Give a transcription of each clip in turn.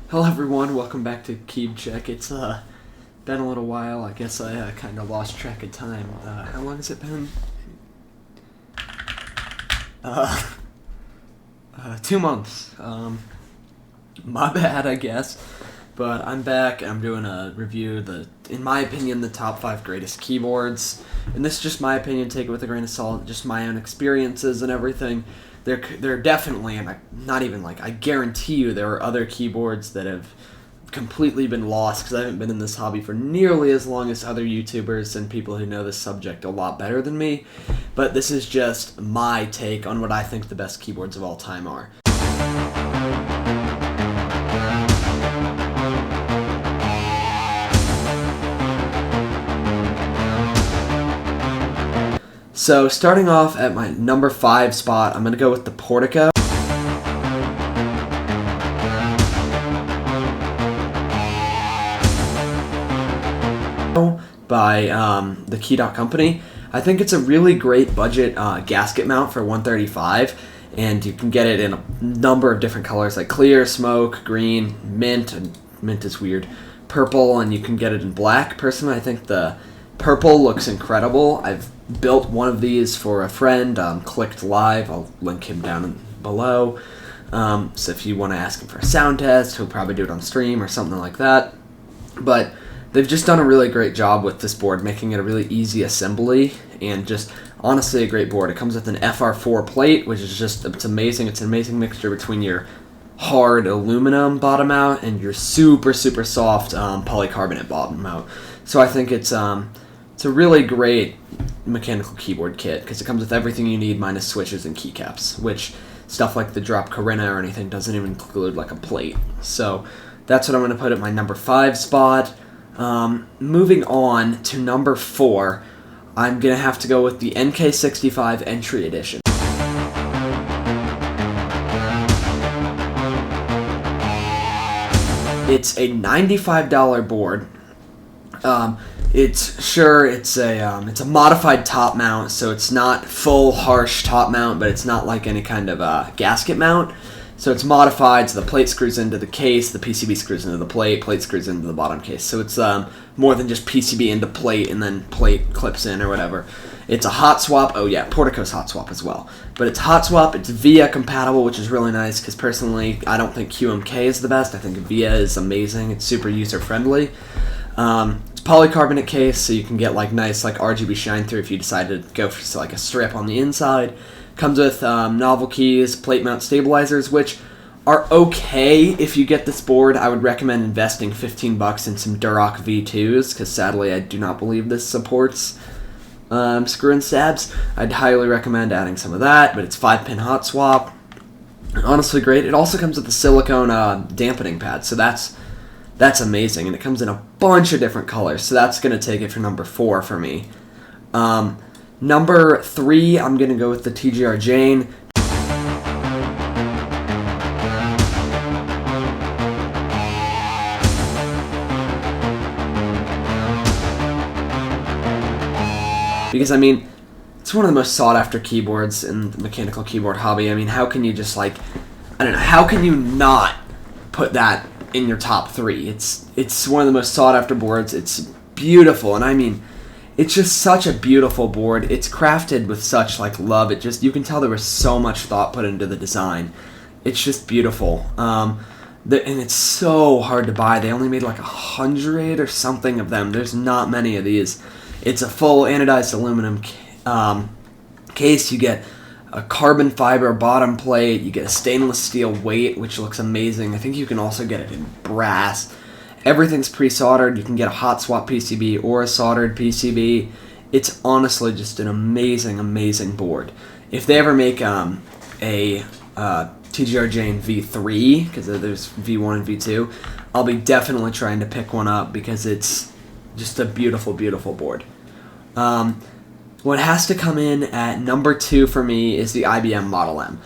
Hello everyone, welcome back to KeebCheck. It's been a little while. I guess I kind of lost track of time. How long has it been? 2 months. My bad, I guess. But I'm back. I'm doing a review of in my opinion, the top 5 greatest keyboards. And this is just my opinion. Take it with a grain of salt. Just my own experiences and everything. They're definitely, and I guarantee you there are other keyboards that have completely been lost because I haven't been in this hobby for nearly as long as other YouTubers and people who know this subject a lot better than me. But this is just my take on what I think the best keyboards of all time are. So starting off at my number 5 spot, I'm going to go with the Portico. By the KeyDoc company. I think it's a really great budget gasket mount for $135, and you can get it in a number of different colors like clear, smoke, green, mint, and mint is weird, purple, and you can get it in black. Personally, I think the purple looks incredible. I've built one of these for a friend, Clicked Live. I'll link him down below. So if you want to ask him for a sound test, he'll probably do it on stream or something like that. But they've just done a really great job with this board, making it a really easy assembly and just honestly a great board. It comes with an FR4 plate, which is just, it's amazing. It's an amazing mixture between your hard aluminum bottom mount and your super soft polycarbonate bottom mount. So I think it's a really great mechanical keyboard kit because it comes with everything you need minus switches and keycaps, which stuff like the drop Corinna or anything doesn't even include like a plate. So that's what I'm going to put at my number 5 spot. Moving on to number 4, I'm going to have to go with the NK65 Entry Edition. It's a $95 board. It's a modified top mount, so it's not full harsh top mount, but it's not like any kind of gasket mount. So it's modified, so the plate screws into the case, the PCB screws into the plate screws into the bottom case. So it's more than just PCB into plate and then plate clips in or whatever. It's a hot swap. Oh yeah, Portico's hot swap as well. But it's hot swap, it's VIA compatible, which is really nice because personally I don't think QMK is the best. I think VIA is amazing. It's super user friendly. It's polycarbonate case, so you can get like nice like RGB shine through if you decide to go for like a strip on the inside. Comes with novel keys, plate mount stabilizers, which are okay if you get this board. I would recommend investing $15 in some Duroc V2s, because sadly I do not believe this supports screw and stabs. I'd highly recommend adding some of that, but it's 5-pin hot swap. Honestly great. It also comes with a silicone dampening pad, so that's amazing, and it comes in a bunch of different colors, so that's going to take it for number 4 for me. Number 3, I'm going to go with the TGR Jane. Because, I mean, it's one of the most sought-after keyboards in the mechanical keyboard hobby. I mean, how can you just, like, I don't know, how can you not put that in your top 3? It's one of the most sought-after boards. It's beautiful, and I mean, it's just such a beautiful board. It's crafted with such like love. You can tell there was so much thought put into the design. It's just beautiful. And it's so hard to buy. They only made like 100 or something of them. There's not many of these. It's a full anodized aluminum case. You get a carbon fiber bottom plate. You get a stainless steel weight, which looks amazing. I think you can also get it in brass. Everything's pre-soldered. You can get a hot swap PCB or a soldered PCB. It's honestly just an amazing board. If they ever make a TGR Jane V3, because there's V1 and V2, I'll be definitely trying to pick one up because it's just a beautiful board. What has to come in at number 2 for me is the IBM Model M.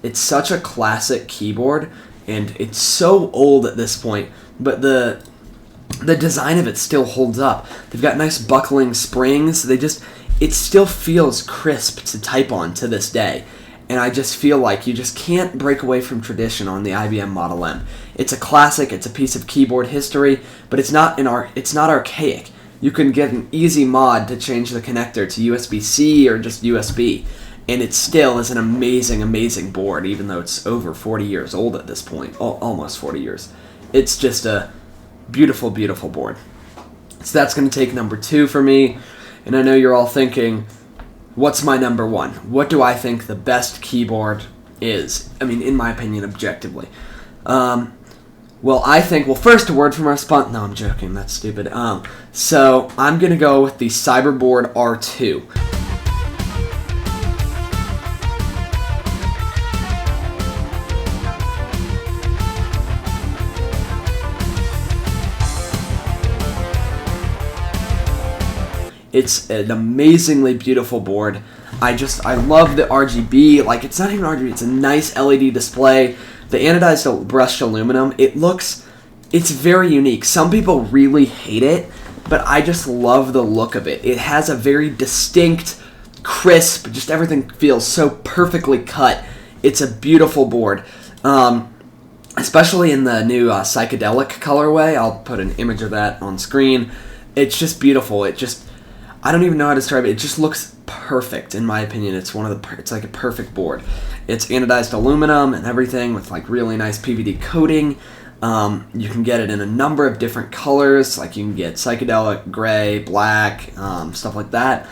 It's such a classic keyboard, and it's so old at this point, but the the design of it still holds up. They've got nice buckling springs. It still feels crisp to type on to this day. And I just feel like you just can't break away from tradition on the IBM Model M. It's a classic, it's a piece of keyboard history, but it's not archaic. You can get an easy mod to change the connector to USB-C or just USB, and it still is an amazing, amazing board, even though it's over 40 years old at this point, almost 40 years. It's just a beautiful, beautiful board. So that's going to take number 2 for me, and I know you're all thinking, what's my number 1? What do I think the best keyboard is? I mean, in my opinion, objectively. First a word from our sponsor. No, I'm joking. That's stupid. So I'm going to go with the Cyberboard R2. It's an amazingly beautiful board. I love the RGB. Like, it's not even RGB. It's a nice LED display. The anodized brushed aluminum, it's very unique. Some people really hate it, but I just love the look of it. It has a very distinct, crisp, just everything feels so perfectly cut. It's a beautiful board. Especially in the new psychedelic colorway. I'll put an image of that on screen. It's just beautiful. I don't even know how to describe it. It just looks perfect, in my opinion. It's like a perfect board. It's anodized aluminum and everything with like really nice PVD coating. You can get it in a number of different colors. Like you can get psychedelic, gray, black, stuff like that.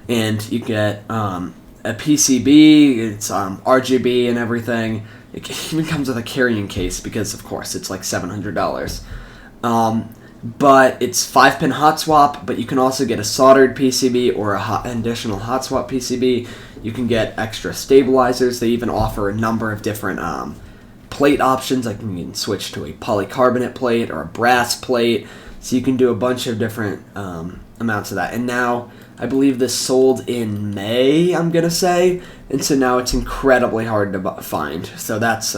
And you get a PCB. It's RGB and everything. It even comes with a carrying case because, of course, it's like $700. But it's 5-pin hot swap, but you can also get a soldered PCB or an additional hot swap PCB. You can get extra stabilizers. They even offer a number of different plate options. Like you can switch to a polycarbonate plate or a brass plate. So you can do a bunch of different amounts of that. And now, I believe this sold in May, I'm going to say. And so now it's incredibly hard to find. So that's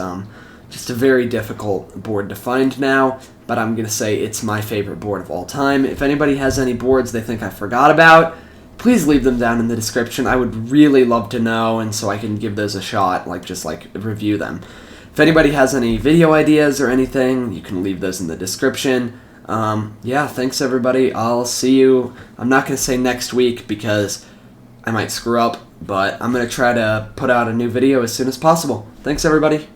just a very difficult board to find now. But I'm going to say it's my favorite board of all time. If anybody has any boards they think I forgot about, please leave them down in the description. I would really love to know, and so I can give those a shot, just review them. If anybody has any video ideas or anything, you can leave those in the description. Yeah, thanks everybody. I'll see you. I'm not going to say next week because I might screw up, but I'm going to try to put out a new video as soon as possible. Thanks everybody.